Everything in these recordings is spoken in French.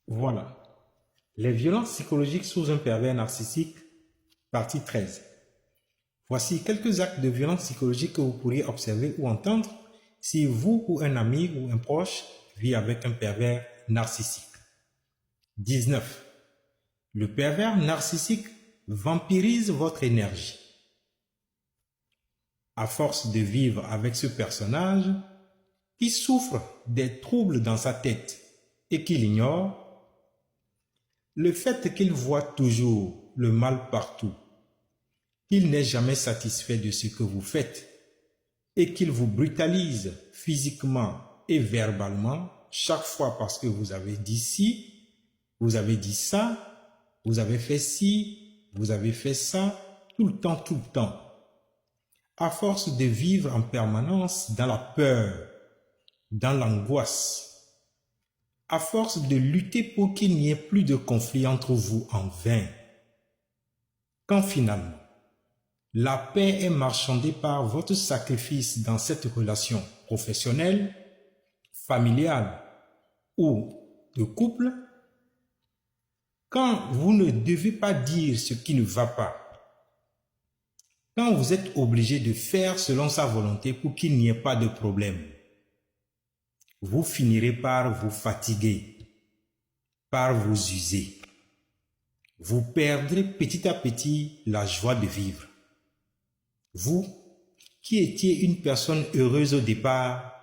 Voilà. Les violences psychologiques sous un pervers narcissique, partie 13. Voici quelques actes de violence psychologique que vous pourriez observer ou entendre si vous ou un ami ou un proche vit avec un pervers narcissique. 19. Le pervers narcissique vampirise votre énergie. À force de vivre avec ce personnage qui souffre des troubles dans sa tête et qu'il ignore, le fait qu'il voit toujours le mal partout, qu'il n'est jamais satisfait de ce que vous faites et qu'il vous brutalise physiquement et verbalement chaque fois parce que vous avez dit ci, vous avez dit ça, vous avez fait ci, vous avez fait ça, tout le temps. À force de vivre en permanence dans la peur, dans l'angoisse, à force de lutter pour qu'il n'y ait plus de conflit entre vous en vain, quand finalement la paix est marchandée par votre sacrifice dans cette relation professionnelle, familiale ou de couple, quand vous ne devez pas dire ce qui ne va pas, quand vous êtes obligé de faire selon sa volonté pour qu'il n'y ait pas de problème, vous finirez par vous fatiguer, par vous user. Vous perdrez petit à petit la joie de vivre. Vous qui étiez une personne heureuse au départ,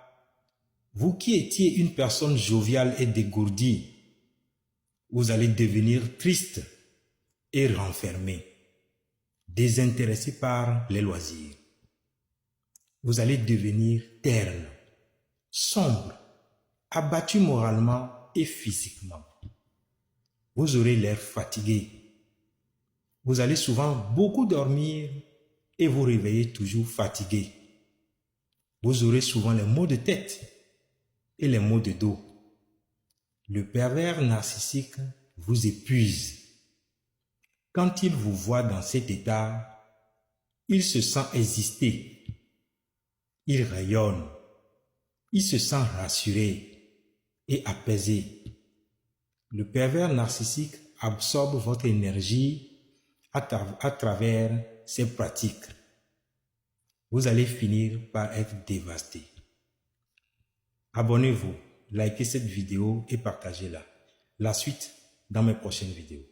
vous qui étiez une personne joviale et dégourdie, vous allez devenir triste et renfermé, désintéressé par les loisirs. Vous allez devenir terne, sombre, abattu moralement et physiquement. Vous aurez l'air fatigué. Vous allez souvent beaucoup dormir et vous réveiller toujours fatigué. Vous aurez souvent les maux de tête et les maux de dos. Le pervers narcissique vous épuise. Quand il vous voit dans cet état, il se sent exister. Il rayonne. Il se sent rassuré et apaisé. Le pervers narcissique absorbe votre énergie à travers ses pratiques. Vous allez finir par être dévasté. Abonnez-vous, likez cette vidéo et partagez-la. La suite dans mes prochaines vidéos.